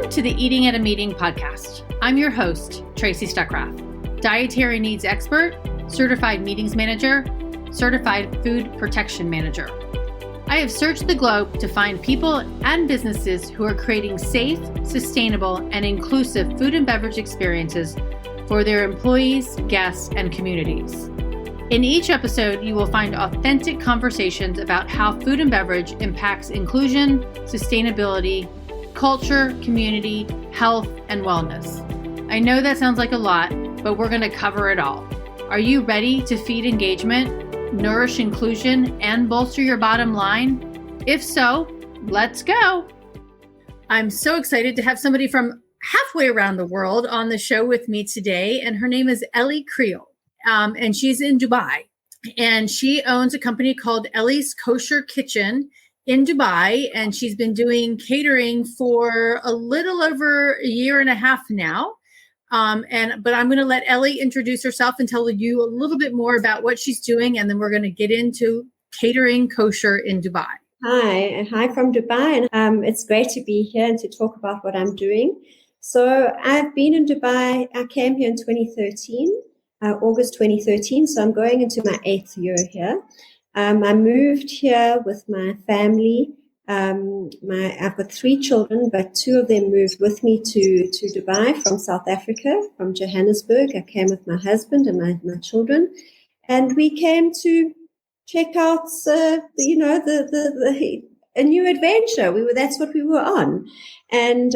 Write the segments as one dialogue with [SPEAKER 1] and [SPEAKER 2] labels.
[SPEAKER 1] Welcome to the Eating at a Meeting podcast. I'm your host, Tracy Stuckrath, dietary needs expert, certified meetings manager, certified food protection manager. I have searched the globe to find people and businesses who are creating safe, sustainable, and inclusive food and beverage experiences for their employees, guests, and communities. In each episode, you will find authentic conversations about how food and beverage impacts inclusion, sustainability, culture, community, health, and wellness. I know that sounds like a lot, but we're going to cover it all. Are you ready to feed engagement, nourish inclusion, and bolster your bottom line? If so, let's go. I'm so excited to have somebody from halfway around the world on the show with me today, and her name is Elli Kriel, and she's in Dubai, and she owns a company called Ellie's Kosher Kitchen in Dubai, and she's been doing catering for a little over a year and a half now. But I'm going to let Ellie introduce herself and tell you a little bit more about what she's doing, and then we're going to get into catering kosher in Dubai.
[SPEAKER 2] Hi from Dubai, and it's great to be here and to talk about what I'm doing. So I've been in Dubai. I came here in 2013, August 2013. So I'm going into my 8th year here. I moved here with my family. I've got 3 children, but 2 of them moved with me to Dubai from South Africa, from Johannesburg. I came with my husband and my children, and we came to check out, a new adventure. That's what we were on, and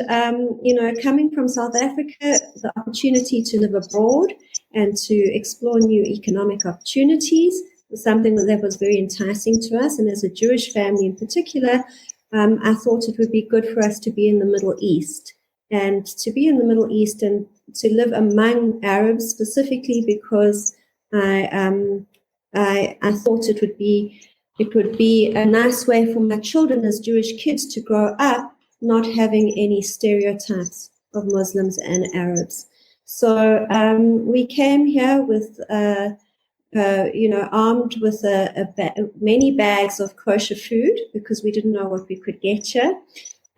[SPEAKER 2] coming from South Africa, the opportunity to live abroad and to explore new economic opportunities was something that was very enticing to us. And as a Jewish family in particular, I thought it would be good for us to be in the Middle East, and to be in the Middle East and to live among Arabs specifically, because I thought it would be a nice way for my children as Jewish kids to grow up not having any stereotypes of Muslims and Arabs. So we came here with armed with many bags of kosher food, because we didn't know what we could get here.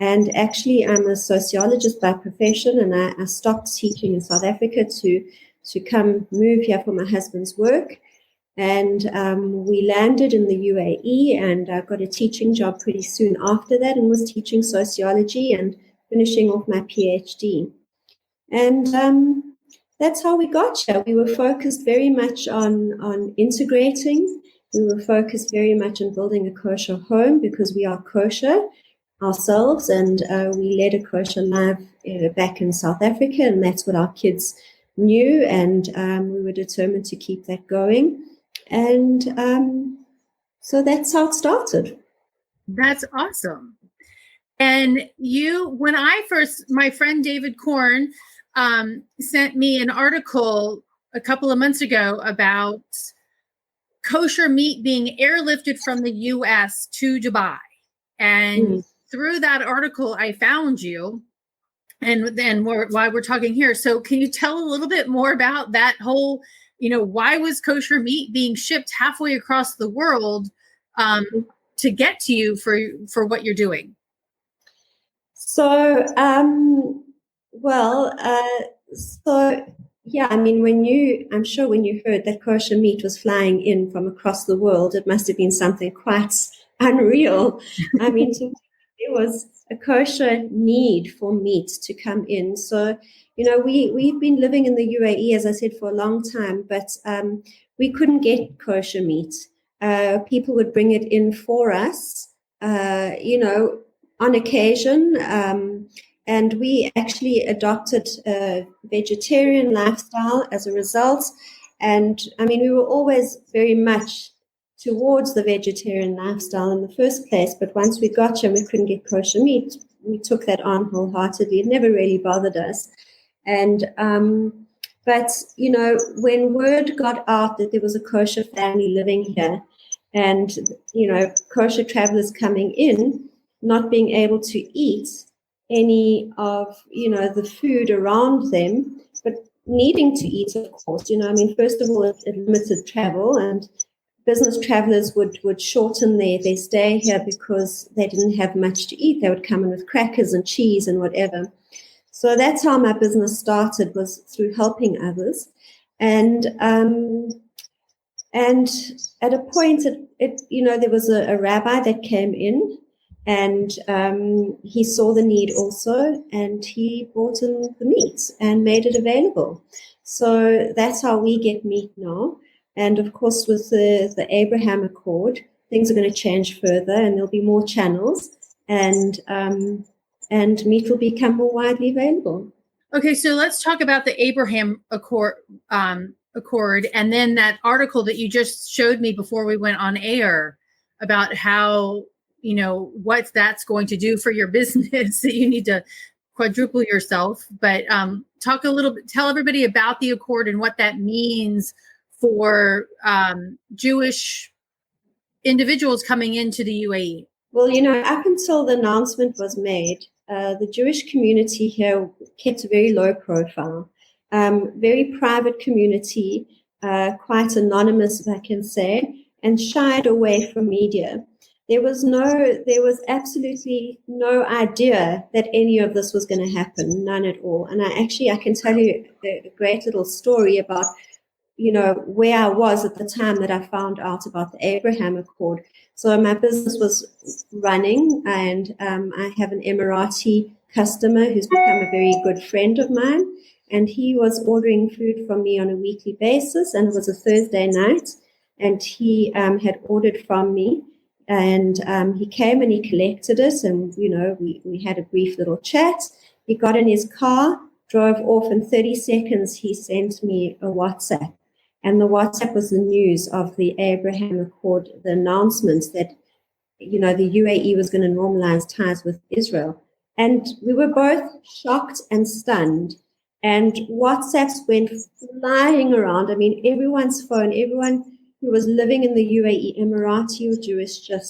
[SPEAKER 2] And actually, I'm a sociologist by profession, and I stopped teaching in South Africa to come move here for my husband's work. And we landed in the UAE, and I got a teaching job pretty soon after that, and was teaching sociology and finishing off my PhD. And that's how we got here. We were focused very much on integrating. We were focused very much on building a kosher home, because we are kosher ourselves, and we led a kosher life back in South Africa, and that's what our kids knew, and we were determined to keep that going. And so that's how it started.
[SPEAKER 1] That's awesome. And my friend David Korn sent me an article a couple of months ago about kosher meat being airlifted from the U.S. to Dubai. And through that article, I found you, and then why we're talking here. So can you tell a little bit more about that whole, why was kosher meat being shipped halfway across the world to get to you for what you're doing?
[SPEAKER 2] So, I'm sure when you heard that kosher meat was flying in from across the world, it must have been something quite unreal. I mean, there was a kosher need for meat to come in. So, we've been living in the UAE, as I said, for a long time, but we couldn't get kosher meat. People would bring it in for us, on occasion. And we actually adopted a vegetarian lifestyle as a result. And we were always very much towards the vegetarian lifestyle in the first place. But once we got here and we couldn't get kosher meat, we took that on wholeheartedly. It never really bothered us. And, when word got out that there was a kosher family living here, and, kosher travelers coming in, not being able to eat any of, the food around them, but needing to eat, of course. First of all, it limited travel, and business travelers would shorten their stay here because they didn't have much to eat. They would come in with crackers and cheese and whatever. So that's how my business started, was through helping others. And at a point, there was a rabbi that came in, and he saw the need also, and he brought in the meat and made it available. So that's how we get meat now. And of course, with the Abraham Accord, things are going to change further, and there'll be more channels, and meat will become more widely available.
[SPEAKER 1] Okay, so let's talk about the Abraham Accord, and then that article that you just showed me before we went on air about how, what that's going to do for your business, that you need to quadruple yourself. But tell everybody about the Accord and what that means for Jewish individuals coming into the UAE.
[SPEAKER 2] Well, up until the announcement was made, the Jewish community here kept a very low profile, very private community, quite anonymous, if I can say, and shied away from media. There was absolutely no idea that any of this was going to happen, none at all. And I can tell you a great little story about, where I was at the time that I found out about the Abraham Accord. So my business was running, and I have an Emirati customer who's become a very good friend of mine, and he was ordering food from me on a weekly basis, and it was a Thursday night, and he had ordered from me, and he came and he collected it, and we had a brief little chat. He got in his car, drove off. In 30 seconds he sent me a WhatsApp. And the WhatsApp was the news of the Abraham Accord, the announcements that, the UAE was going to normalize ties with Israel. And we were both shocked and stunned. And WhatsApps went flying around. I mean, everyone's phone, everyone who was living in the UAE, Emirati or Jewish, their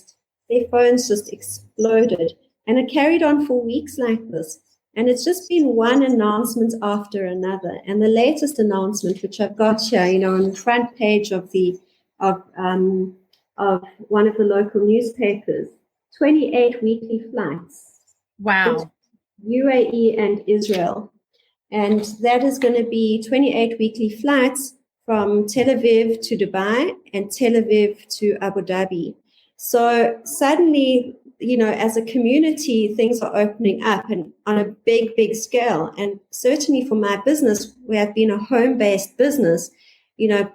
[SPEAKER 2] phones just exploded. And it carried on for weeks like this. And it's just been one announcement after another. And the latest announcement, which I've got here, on the front page of one of the local newspapers, 28 weekly flights.
[SPEAKER 1] Wow.
[SPEAKER 2] UAE and Israel. And that is going to be 28 weekly flights from Tel Aviv to Dubai and Tel Aviv to Abu Dhabi. So suddenly, as a community, things are opening up and on a big, big scale. And certainly for my business, where I've been a home-based business,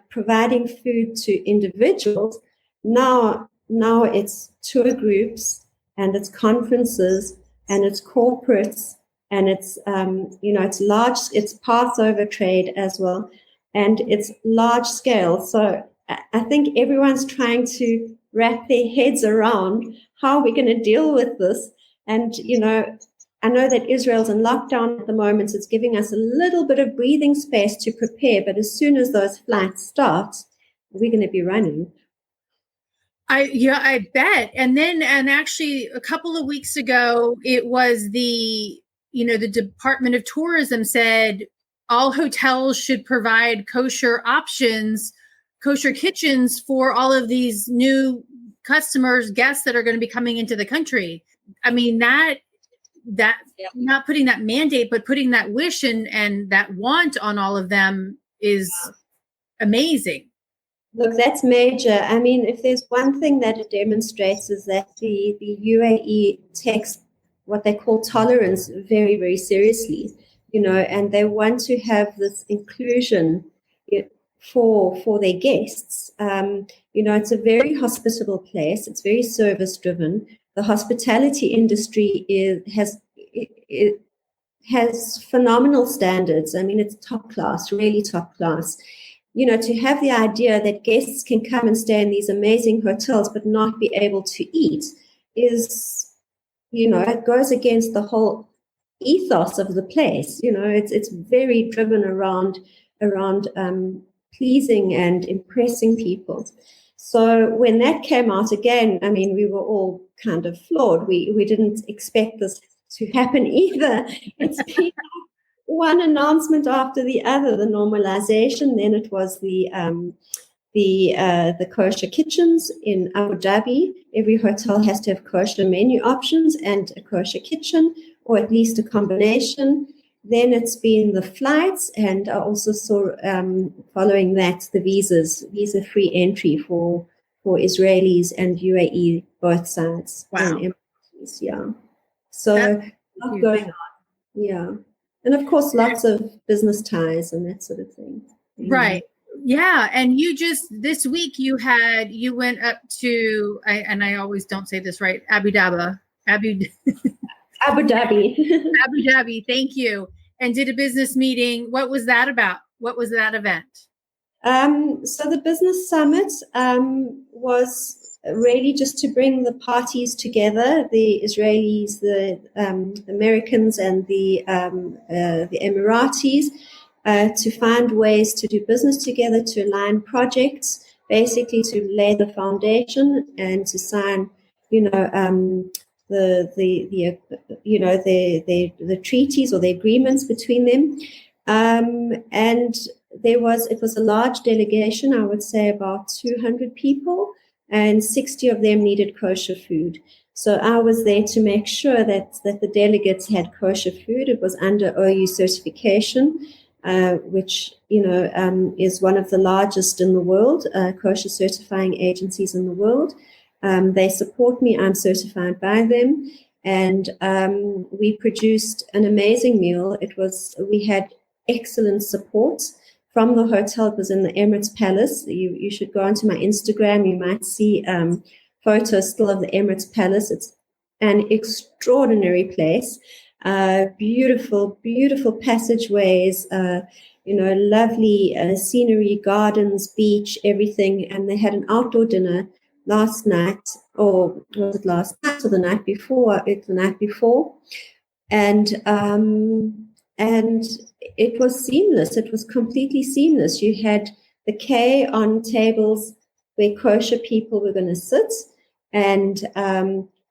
[SPEAKER 2] providing food to individuals, now it's tour groups and it's conferences and it's corporates and it's, it's large, it's Passover trade as well. And it's large scale. So I think everyone's trying to wrap their heads around how we're going to deal with this. And, I know that Israel's in lockdown at the moment. So it's giving us a little bit of breathing space to prepare. But as soon as those flights start, we're going to be running.
[SPEAKER 1] I bet. And actually a couple of weeks ago, it was the Department of Tourism said all hotels should provide kosher options, kosher kitchens for all of these new customers, guests that are going to be coming into the country. I mean, that not putting that mandate, but putting that wish and that want on all of them is amazing.
[SPEAKER 2] Look, that's major. I mean, if there's one thing that it demonstrates is that the UAE takes what they call tolerance very, very seriously, and they want to have this inclusion for their guests. It's a very hospitable place. It's very service driven. The hospitality industry has phenomenal standards. I mean, it's top class, really top class. To have the idea that guests can come and stay in these amazing hotels but not be able to eat is, it goes against the whole ethos of the place. It's very driven around pleasing and impressing people. So when that came out again, I mean, we were all kind of floored. We didn't expect this to happen either. It's been one announcement after the other, the normalization. Then it was the kosher kitchens in Abu Dhabi. Every hotel has to have kosher menu options and a kosher kitchen, or at least a combination. Then it's been the flights, and I also saw, following that, the visa-free entry for Israelis and UAE, both sides.
[SPEAKER 1] Wow.
[SPEAKER 2] And embassies, yeah. So a lot going on, yeah. And of course, lots of business ties and that sort of thing.
[SPEAKER 1] Right. Yeah. And you just, this week you went up to, I always don't say this right, Abu Dhabi.
[SPEAKER 2] Abu
[SPEAKER 1] Dhabi. Thank you. And did a business meeting. What was that about? What was that event?
[SPEAKER 2] So the business summit was really just to bring the parties together, the Israelis, the Americans, and the Emiratis, to find ways to do business together, to align projects, basically to lay the foundation and to sign, the treaties or the agreements between them, and it was a large delegation. I would say about 200 people, and 60 of them needed kosher food. So I was there to make sure that the delegates had kosher food. It was under OU certification, which is one of the largest in the world, kosher certifying agencies in the world. They support me. I'm certified by them, and we produced an amazing meal. We had excellent support from the hotel. It was in the Emirates Palace. You should go onto my Instagram. You might see photos still of the Emirates Palace. It's an extraordinary place. Beautiful, beautiful passageways, lovely scenery, gardens, beach, everything. And they had an outdoor dinner last night, or was it last night or the night before? It's the night before. And it was seamless. It was completely seamless. You had the K on tables where kosher people were going to sit, and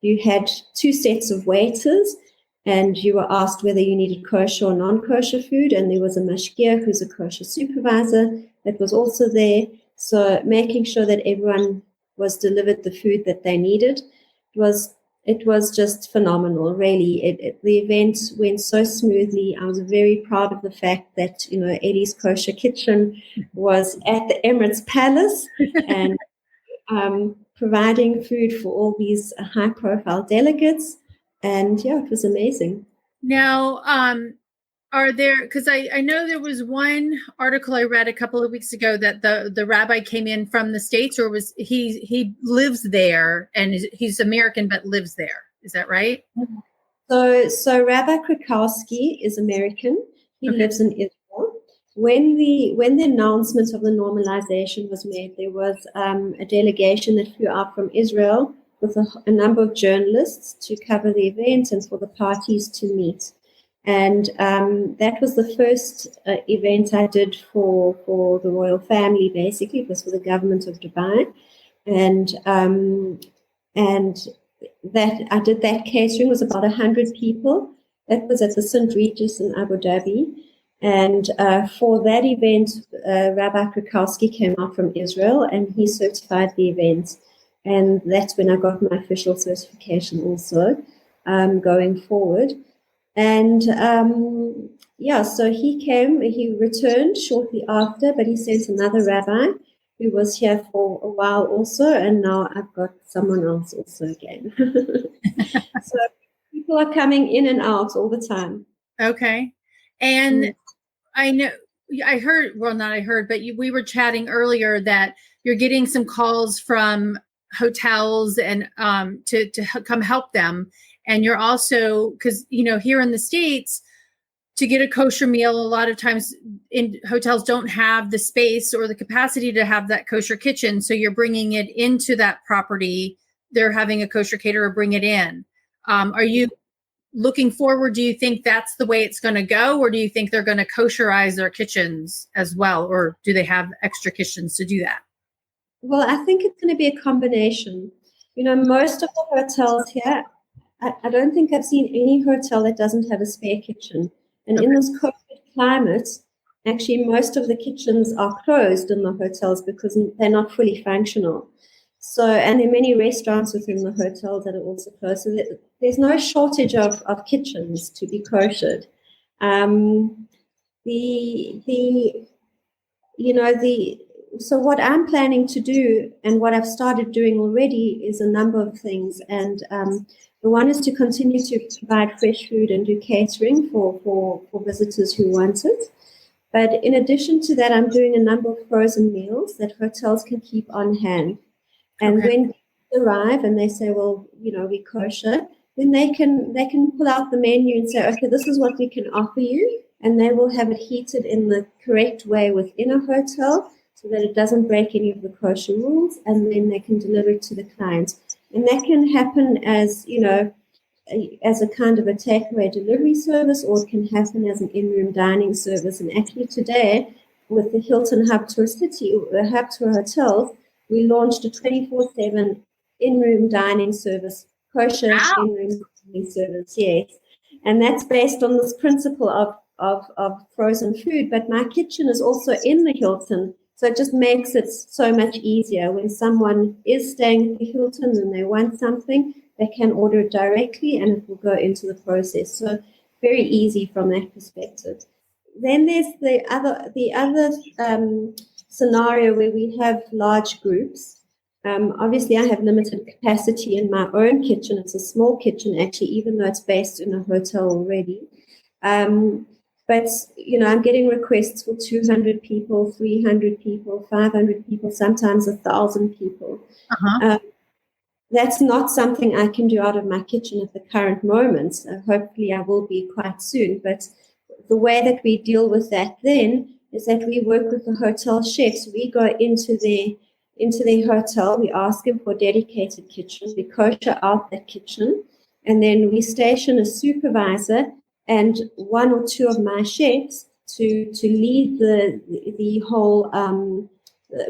[SPEAKER 2] you had 2 sets of waiters, and you were asked whether you needed kosher or non-kosher food, and there was a mashgiach, who's a kosher supervisor, that was also there. So making sure that everyone was delivered the food that they needed. It was just phenomenal, really. The event went so smoothly. I was very proud of the fact that, Ellie's Kosher Kitchen was at the Emirates Palace and providing food for all these high-profile delegates. And, yeah, it was amazing.
[SPEAKER 1] Now, are there, because I know there was one article I read a couple of weeks ago that the rabbi came in from the States, or he lives there, and he's American but lives there. Is that right?
[SPEAKER 2] So Rabbi Krakowski is American. He lives in Israel. When the announcement of the normalization was made, there was a delegation that flew out from Israel with a number of journalists to cover the event and for the parties to meet. And that was the first event I did for the royal family, basically. It was for the government of Dubai. And that I did that catering. It was about 100 people. That was at the St. Regis in Abu Dhabi. And for that event, Rabbi Krakowski came out from Israel, and he certified the event. And that's when I got my official certification also, going forward. And so he returned shortly after, but he sent another rabbi who was here for a while also, and now I've got someone else also again. So people are coming in and out all the time.
[SPEAKER 1] Okay. And I know, we were chatting earlier that you're getting some calls from hotels and to come help them. And you're also, because, here in the States, to get a kosher meal, a lot of times in hotels don't have the space or the capacity to have that kosher kitchen. So you're bringing it into that property. They're having a kosher caterer bring it in. Are you looking forward? Do you think that's the way it's going to go? Or do you think they're going to kosherize their kitchens as well? Or do they have extra kitchens to do that?
[SPEAKER 2] Well, I think it's going to be a combination. Most of the hotels here, I don't think I've seen any hotel that doesn't have a spare kitchen. And in this COVID climate, actually, most of the kitchens are closed in the hotels because they're not fully functional. So, and there are many restaurants within the hotels that are also closed. So there's no shortage of kitchens to be koshered. The so what I'm planning to do and what I've started doing already is a number of things. And the one is to continue to provide fresh food and do catering for visitors who want it. But in addition to that, I'm doing a number of frozen meals that hotels can keep on hand. And when people arrive and they say, well, we kosher, then they can pull out the menu and say, okay, this is what we can offer you. And they will have it heated in the correct way within a hotel so that it doesn't break any of the kosher rules. And then they can deliver it to the client. And that can happen as, as a kind of a takeaway delivery service, or it can happen as an in-room dining service. And actually today, with the Hilton Hub Tour City, Hub Tour Hotels, we launched a 24/7 in-room dining service, kosher in-room dining service, yes. And that's based on this principle of frozen food. But my kitchen is also in the Hilton, so it just makes it so much easier. When someone is staying at the Hilton and they want something, they can order it directly and it will go into the process. So very easy from that perspective. Then there's the other scenario where we have large groups. Obviously, I have limited capacity in my own kitchen. It's a small kitchen, actually, even though it's based in a hotel already. But, I'm getting requests for 200 people, 300 people, 500 people, sometimes 1,000 people. That's not something I can do out of my kitchen at the current moment. Hopefully, I will be quite soon. But the way that we deal with that then is that we work with the hotel chefs. We go into their hotel. We ask them for a dedicated kitchen. We kosher out that kitchen. And then we station a supervisor and one or two of my chefs to lead the whole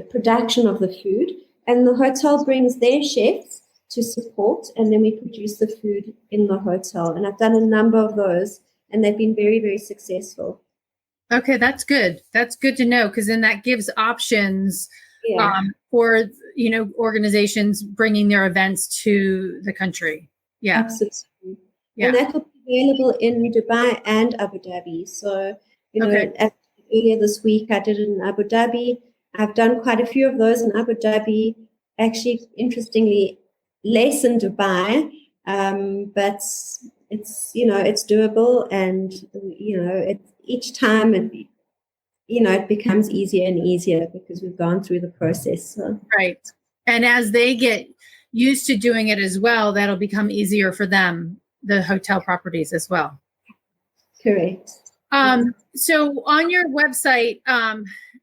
[SPEAKER 2] production of the food. And the hotel brings their chefs to support, and then we produce the food in the hotel. And I've done a number of those, and they've been very, very successful.
[SPEAKER 1] Okay, that's good. That's good to know, because then that gives options for organizations bringing their events to the country. Yeah,
[SPEAKER 2] absolutely. Yeah. And that will be available in Dubai and Abu Dhabi. So earlier this week I did it in Abu Dhabi. I've done quite a few of those in Abu Dhabi. Actually, interestingly, less in Dubai, but it's doable, and each time it becomes easier and easier because we've gone through the process. So.
[SPEAKER 1] Right, and as they get used to doing it as well, that'll become easier for them, the hotel properties as well.
[SPEAKER 2] Correct.
[SPEAKER 1] So on your website,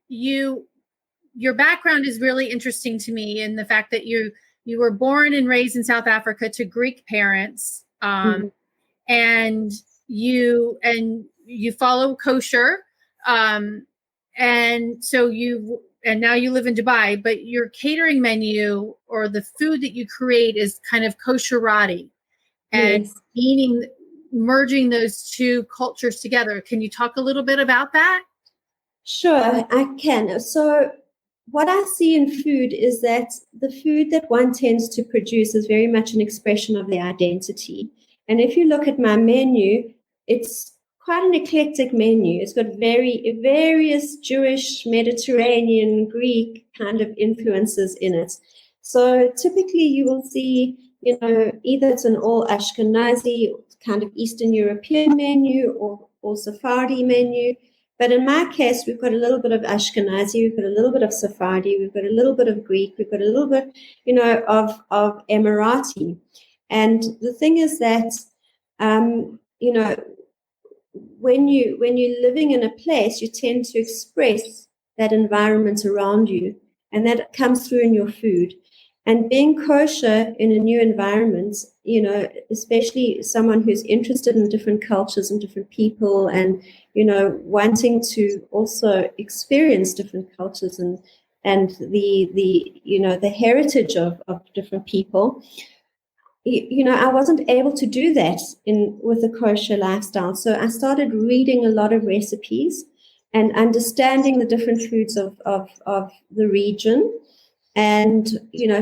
[SPEAKER 1] your background is really interesting to me, in the fact that you were born and raised in South Africa to Greek parents, and you follow kosher, and now you live in Dubai. But your catering menu, or the food that you create, is kind of Kosherati, and merging those two cultures together. Can you talk a little bit about that?
[SPEAKER 2] Sure, I can. So what I see in food is that the food that one tends to produce is very much an expression of their identity. And if you look at my menu, it's quite an eclectic menu. It's got various Jewish, Mediterranean, Greek kind of influences in it. So typically you will see, either it's an all Ashkenazi kind of Eastern European menu or Sephardi menu. But in my case, we've got a little bit of Ashkenazi, we've got a little bit of Sephardi, we've got a little bit of Greek, we've got a little bit, of Emirati. And the thing is that, when you're living in a place, you tend to express that environment around you, and that comes through in your food. And being kosher in a new environment, especially someone who's interested in different cultures and different people, and, wanting to also experience different cultures and the heritage of different people, I wasn't able to do that with a kosher lifestyle. So I started reading a lot of recipes and understanding the different foods of the region, and,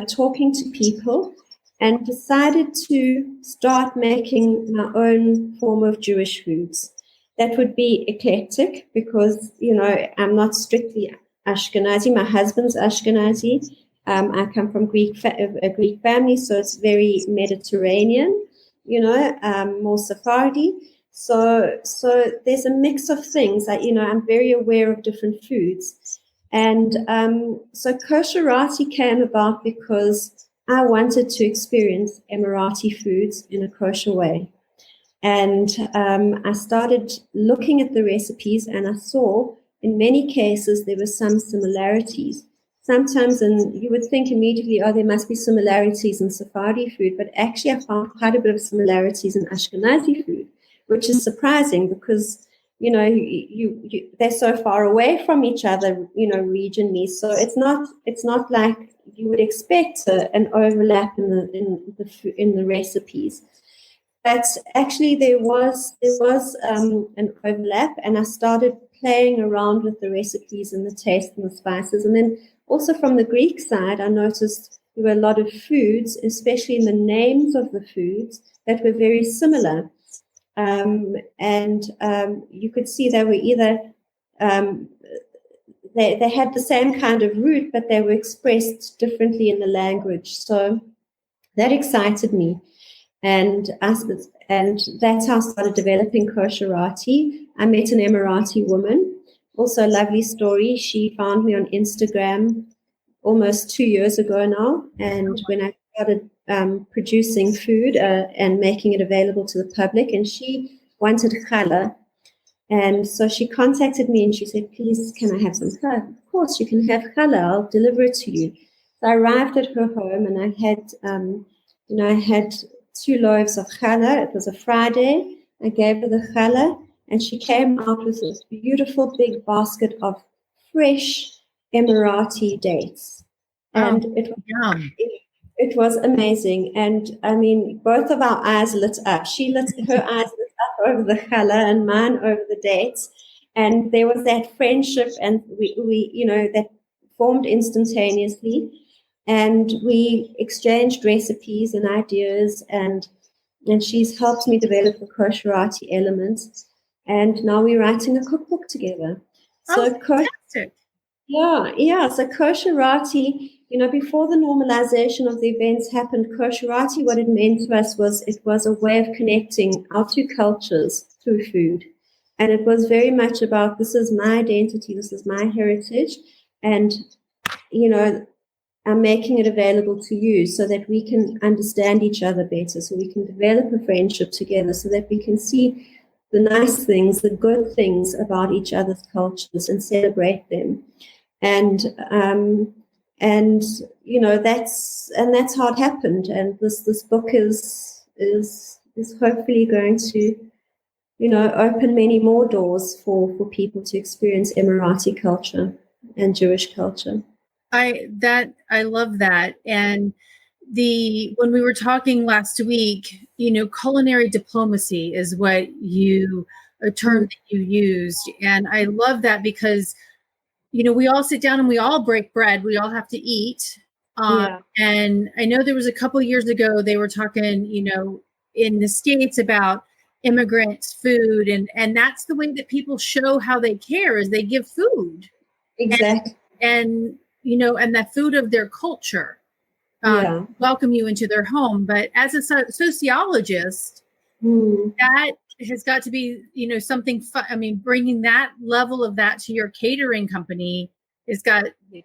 [SPEAKER 2] talking to people, and decided to start making my own form of Jewish foods. that would be eclectic because, I'm not strictly Ashkenazi. My husband's Ashkenazi. I come from a Greek family, so it's very Mediterranean, more Sephardi. So there's a mix of things that, I'm very aware of different foods. And so Kosherati came about because I wanted to experience Emirati foods in a kosher way. And I started looking at the recipes, and I saw in many cases there were some similarities. Sometimes, and you would think immediately, oh, there must be similarities in Sephardi food, but actually I found quite a bit of similarities in Ashkenazi food, which is surprising because, they're so far away from each other, regionally. So it's not like you would expect an overlap in the recipes. But actually, there was an overlap, and I started playing around with the recipes and the taste and the spices. And then also from the Greek side, I noticed there were a lot of foods, especially in the names of the foods, that were very similar. And you could see they were either they had the same kind of root, but they were expressed differently in the language. So that excited me. And that's how I started developing Kosherati. I met an Emirati woman, also a lovely story. She found me on Instagram almost 2 years ago now. And when I started producing food and making it available to the public, and she wanted challah. And so she contacted me and she said, please, can I have some challah? Of course, you can have challah. I'll deliver it to you. So I arrived at her home and I had 2 loaves of challah. It was a Friday. I gave her the challah, and she came out with this beautiful big basket of fresh Emirati dates. And it was amazing. And I mean, both of our eyes lit up. Her eyes lit up over the challah and mine over the dates. And there was that friendship, and we that formed instantaneously. And we exchanged recipes and ideas, and she's helped me develop the Kosherati elements. And now we're writing a cookbook together. So
[SPEAKER 1] fantastic.
[SPEAKER 2] Yeah. So Kosherati, before the normalization of the events happened, Kosherati, what it meant to us was it was a way of connecting our 2 cultures through food. And it was very much about, this is my identity, this is my heritage. And, I'm making it available to you so that we can understand each other better, so we can develop a friendship together, so that we can see the nice things, the good things about each other's cultures and celebrate them. And that's how it happened. And this book is hopefully going to, open many more doors for people to experience Emirati culture and Jewish culture.
[SPEAKER 1] I love that. And when we were talking last week, culinary diplomacy is a term that you used. And I love that because, we all sit down and we all break bread. We all have to eat. And I know there was a couple of years ago, they were talking, in the States about immigrants' food. And that's the way that people show how they care, is they give food.
[SPEAKER 2] Exactly.
[SPEAKER 1] And the food of their culture, welcome you into their home. But as a sociologist, that has got to be, something fun. I mean, bringing that level of that to your catering company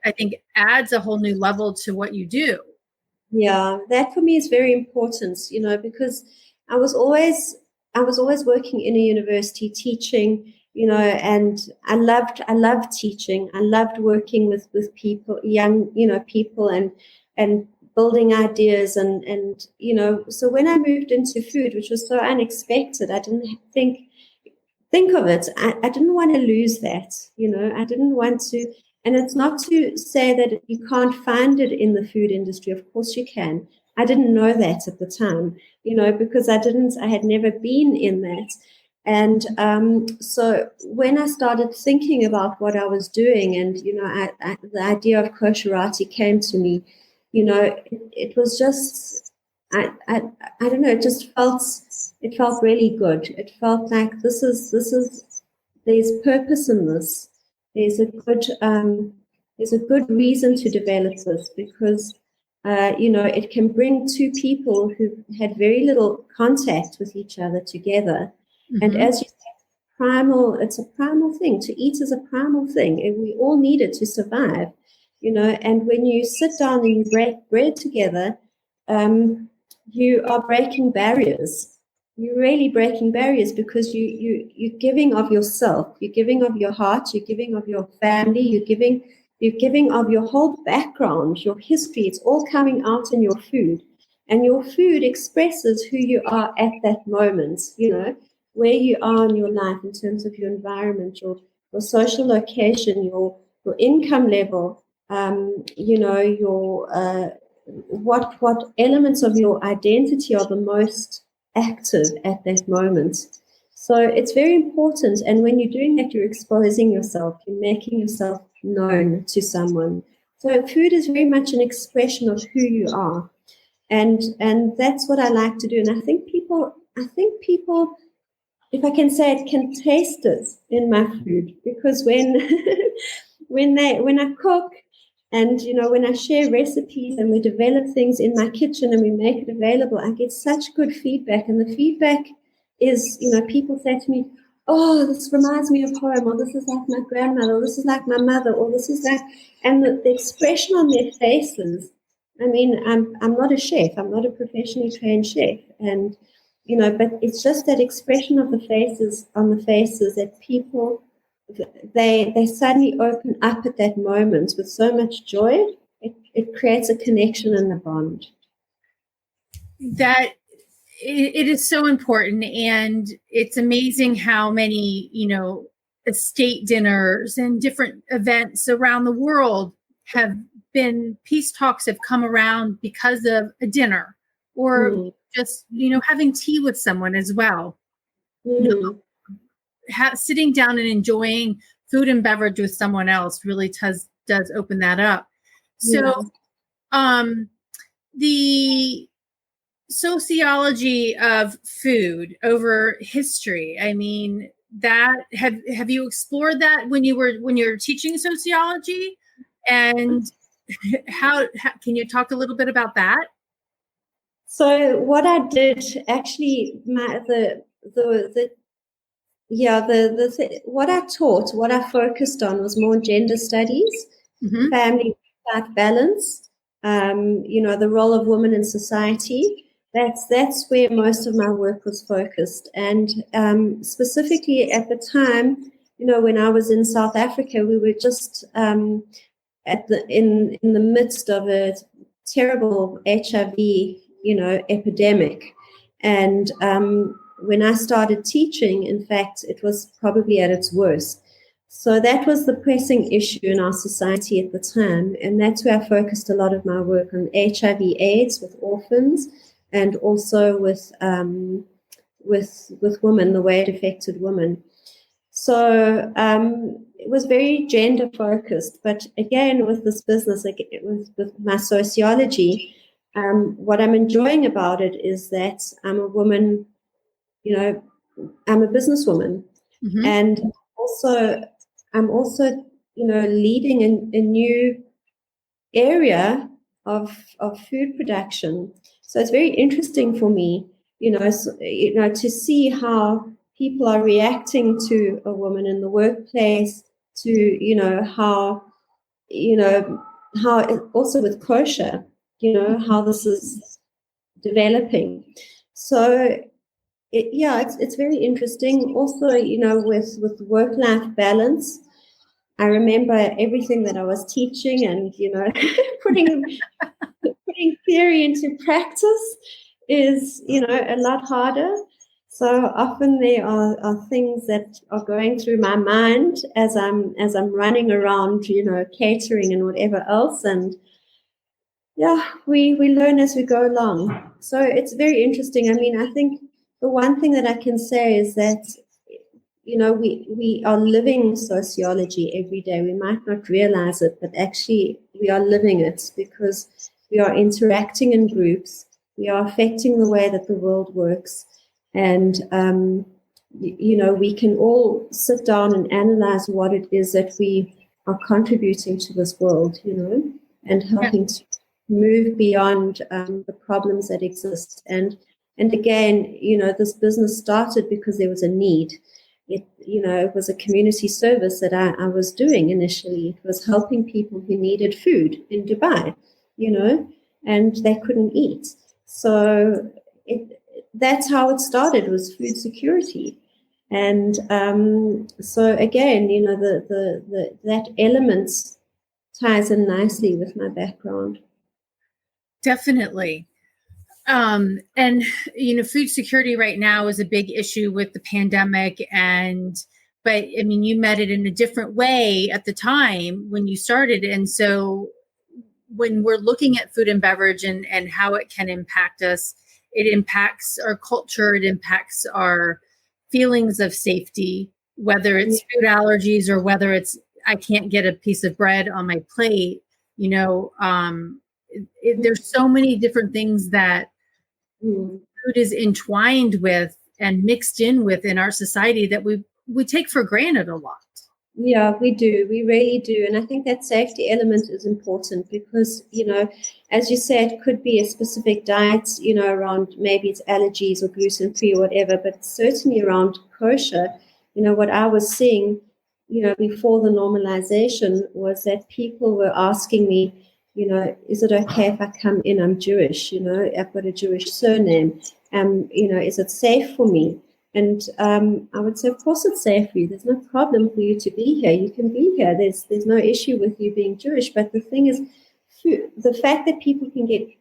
[SPEAKER 1] I think adds a whole new level to what you do.
[SPEAKER 2] Yeah, that for me is very important, because I was always working in a university teaching, and I loved teaching. I loved working with people, young, people and building ideas and so when I moved into food, which was so unexpected, I didn't think of it. I didn't want to lose that, I didn't want to, and it's not to say that you can't find it in the food industry. Of course you can. I didn't know that at the time, because I had never been in that. And so when I started thinking about what I was doing, and the idea of Kosherati came to me, it was just I don't know, it felt really good. It felt like there's purpose in this. There's a good reason to develop this, because it can bring two people who had very little contact with each other together.
[SPEAKER 1] Mm-hmm.
[SPEAKER 2] And as you say, it's a primal thing. To eat is a primal thing, and we all need it to survive. And when you sit down and you break bread together, you are breaking barriers. You're really breaking barriers, because you're giving of yourself, you're giving of your heart, you're giving of your family, you're giving of your whole background, your history. It's all coming out in your food, and your food expresses who you are at that moment. Where you are in your life in terms of your environment, your social location, your income level, what elements of your identity are the most active at that moment. So it's very important. And when you're doing that, you're exposing yourself, you're making yourself known to someone. So food is very much an expression of who you are. And that's what I like to do. And I think people, if I can say it, can taste it in my food, because when when I cook, and when I share recipes and we develop things in my kitchen and we make it available, I get such good feedback. And the feedback is, people say to me, "Oh, this reminds me of home," or "This is like my grandmother," or "This is like my mother," or "This is like," and the expression on their faces. I mean, I'm not a chef. I'm not a professionally trained chef, and but it's just that expression of the faces that people, they suddenly open up at that moment with so much joy. It creates a connection and a bond.
[SPEAKER 1] That it is so important, and it's amazing how many estate dinners and different events around the world have been peace talks have come around because of a dinner, or just having tea with someone as well. Sitting down and enjoying food and beverage with someone else really does open that up. So the sociology of food over history, I mean, that have you explored that when you're teaching sociology, and how can you talk a little bit about that?
[SPEAKER 2] So what I did actually, what I taught, what I focused on was more gender studies, family life balance, the role of women in society. That's where most of my work was focused. And specifically at the time, when I was in South Africa, we were just in the midst of a terrible HIV, epidemic. And when I started teaching, in fact, it was probably at its worst. So that was the pressing issue in our society at the time. And that's where I focused a lot of my work on HIV/AIDS with orphans, and also with women, the way it affected women. So it was very gender focused. But again, with this business, with my sociology, what I'm enjoying about it is that I'm a woman, I'm a businesswoman, and I'm also leading a new area of food production. So it's very interesting for me, to see how people are reacting to a woman in the workplace, to how also with kosher, how this is developing. So it's very interesting. Also, with work-life balance, I remember everything that I was teaching, and putting theory into practice is a lot harder. So often there are things that are going through my mind as I'm running around, catering and whatever else, and we learn as we go along. So it's very interesting. I mean, I think the one thing that I can say is that we are living sociology every day. We might not realize it, but actually we are living it, because we are interacting in groups. We are affecting the way that the world works. And, we can all sit down and analyze what it is that we are contributing to this world, and helping to move beyond the problems that exist. And again, this business started because there was a need. It was a community service that I was doing initially. It was helping people who needed food in Dubai, and they couldn't eat. So that's how it started, was food security. And so again, that element ties in nicely with my background.
[SPEAKER 1] Definitely. And, food security right now is a big issue with the pandemic. But I mean, you met it in a different way at the time when you started. And so when we're looking at food and beverage and how it can impact us, it impacts our culture, it impacts our feelings of safety, whether it's food allergies or whether it's, I can't get a piece of bread on my plate, there's so many different things that food is entwined with and mixed in with in our society that we take for granted a lot.
[SPEAKER 2] Yeah, we do. We really do. And I think that safety element is important because, as you said, it could be a specific diet, around maybe it's allergies or gluten-free or whatever, but certainly around kosher, what I was seeing, before the normalization was that people were asking me, is it okay if I come in? I'm Jewish, I've got a Jewish surname. Is it safe for me? And I would say, of course, it's safe for you. There's no problem for you to be here. You can be here. There's no issue with you being Jewish. But the thing is, the fact that people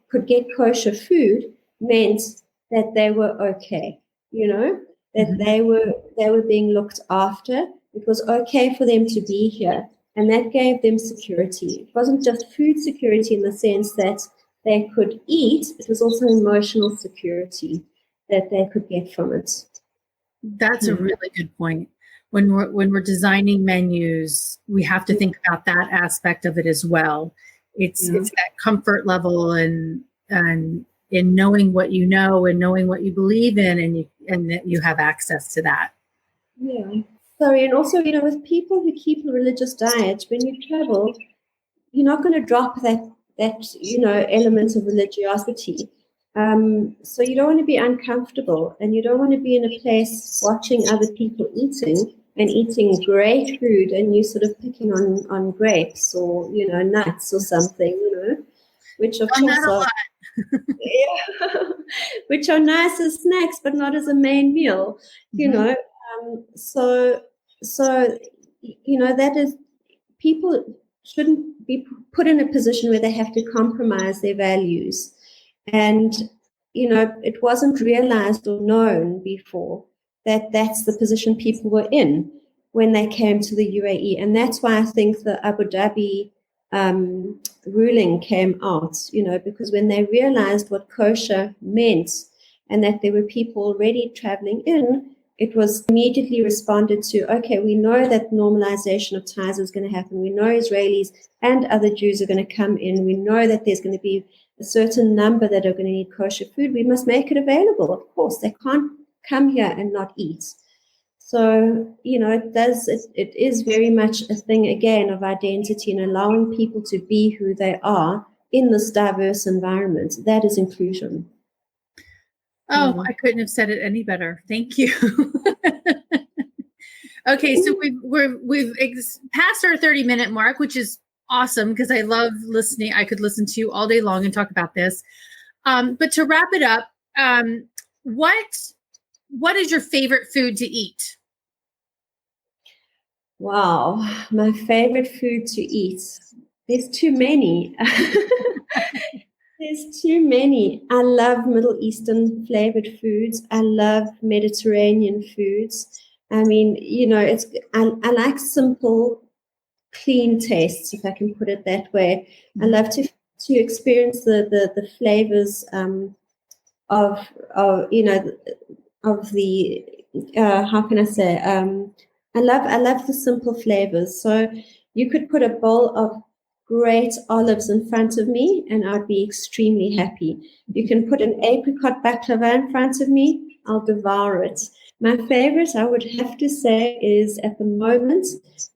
[SPEAKER 2] could get kosher food meant that they were okay. That they were being looked after. It was okay for them to be here, and that gave them security. It wasn't just food security in the sense that they could eat. It was also emotional security that they could get from it.
[SPEAKER 1] That's a really good point. When we're designing menus, we have to think about that aspect of it as well. It's that comfort level and in knowing what you know and knowing what you believe in, and that you have access to that.
[SPEAKER 2] Yeah. Sorry, and also, with people who keep a religious diet, when you travel, you're not going to drop that element of religiosity. So you don't want to be uncomfortable, and you don't want to be in a place watching other people eating great food, and you sort of picking on grapes or nuts or something, which of course are which are nice as snacks, but not as a main meal, So that is, people shouldn't be put in a position where they have to compromise their values. And, it wasn't realized or known before that that's the position people were in when they came to the UAE. And that's why I think the Abu Dhabi ruling came out, because when they realized what kosher meant and that there were people already traveling in, it was immediately responded to, okay, we know that normalization of ties is going to happen. We know Israelis and other Jews are going to come in. We know that there's going to be a certain number that are going to need kosher food. We must make it available. Of course, they can't come here and not eat. So, it is very much a thing, again, of identity and allowing people to be who they are in this diverse environment. That is inclusion.
[SPEAKER 1] Oh, I couldn't have said it any better. Thank you. Okay, so we've passed our 30-minute mark, which is awesome because I love listening. I could listen to you all day long and talk about this. But to wrap it up, what is your favorite food to eat?
[SPEAKER 2] Wow, my favorite food to eat. There's too many. There's too many. I love Middle Eastern flavored foods. I love Mediterranean foods. I mean, I like simple, clean tastes, if I can put it that way. I love to experience the flavors of the how can I say? I love the simple flavors. So you could put a bowl of great olives in front of me, and I'd be extremely happy. You can put an apricot baklava in front of me, I'll devour it. My favorite, I would have to say, is at the moment,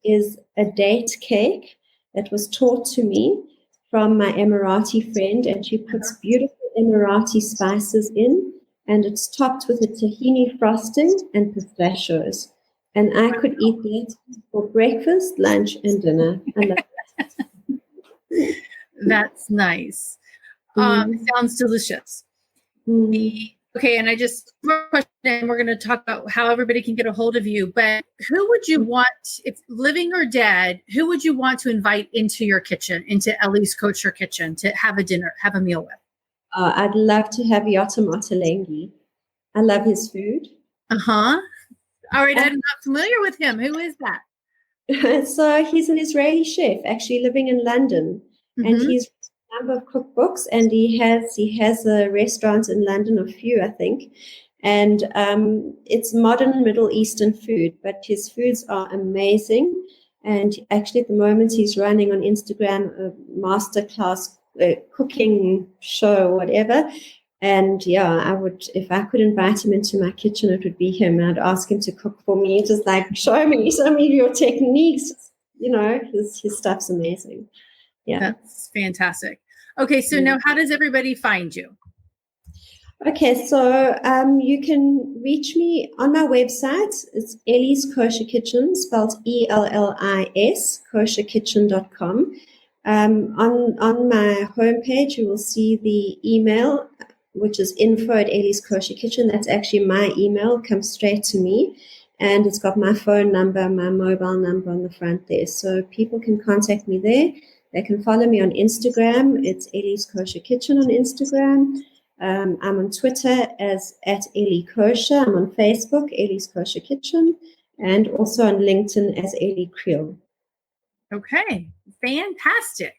[SPEAKER 2] is a date cake that was taught to me from my Emirati friend, and she puts beautiful Emirati spices in, and it's topped with a tahini frosting and pistachios. And I could eat that for breakfast, lunch, and dinner. I love it.
[SPEAKER 1] That's nice. Sounds delicious. Okay, and I just question, and we're going to talk about how everybody can get a hold of you. But who would you want, if living or dead, who would you want to invite into your kitchen, into Ellie's Kosher kitchen, to have a dinner, have a meal with?
[SPEAKER 2] I'd love to have Yotam Ottolenghi. I love his food.
[SPEAKER 1] All right, I'm not familiar with him. Who is that?
[SPEAKER 2] So he's an Israeli chef, actually living in London, and he's a number of cookbooks, and he has a restaurant in London, a few, I think, and it's modern Middle Eastern food, but his foods are amazing. And actually, at the moment, he's running on Instagram a masterclass cooking show, whatever. And yeah, I would, if I could invite him into my kitchen, it would be him. I'd ask him to cook for me, just like show me your techniques. You know, his stuff's amazing. Yeah,
[SPEAKER 1] that's fantastic. Okay, so now how does everybody find you?
[SPEAKER 2] Okay, so you can reach me on my website. It's Ellie's Kosher Kitchen, spelled ELLIS, kosherkitchen.com. On my homepage, you will see the email, which is info@Ellie's Kosher Kitchen. That's actually my email, comes straight to me. And it's got my phone number, my mobile number on the front there. So people can contact me there. They can follow me on Instagram. It's Ellie's Kosher Kitchen on Instagram. I'm on Twitter as @Elli Kosher. I'm on Facebook, Ellie's Kosher Kitchen, and also on LinkedIn as Elli Kriel.
[SPEAKER 1] Okay, fantastic.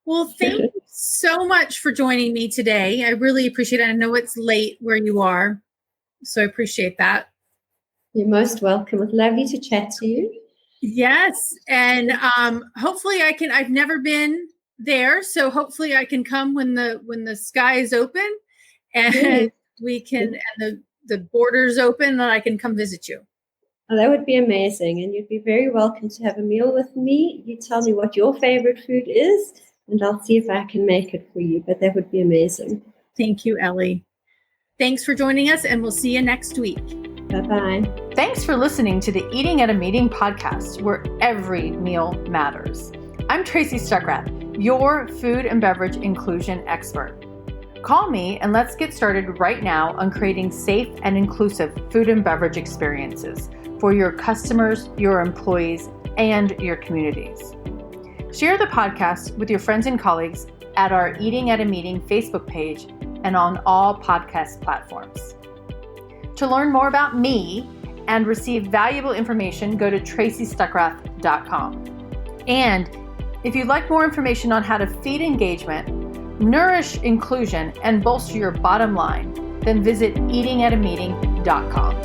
[SPEAKER 1] Well, thank you so much for joining me today. I really appreciate it. I know it's late where you are, so I appreciate that.
[SPEAKER 2] You're most welcome. It's lovely to chat to you.
[SPEAKER 1] Yes, and hopefully I can. I've never been there, so hopefully I can come when the sky is open, and we can, and the borders open, and I can come visit you.
[SPEAKER 2] Oh, that would be amazing, and you'd be very welcome to have a meal with me. You tell me what your favorite food is, and I'll see if I can make it for you. But that would be amazing.
[SPEAKER 1] Thank you, Ellie. Thanks for joining us, and we'll see you next week.
[SPEAKER 2] Bye-bye.
[SPEAKER 1] Thanks for listening to the Eating at a Meeting podcast, where every meal matters. I'm Tracy Stuckrath, your food and beverage inclusion expert. Call me and let's get started right now on creating safe and inclusive food and beverage experiences for your customers, your employees, and your communities. Share the podcast with your friends and colleagues at our Eating at a Meeting Facebook page and on all podcast platforms. To learn more about me and receive valuable information, go to tracystuckrath.com. And if you'd like more information on how to feed engagement, nourish inclusion, and bolster your bottom line, then visit eatingatameeting.com.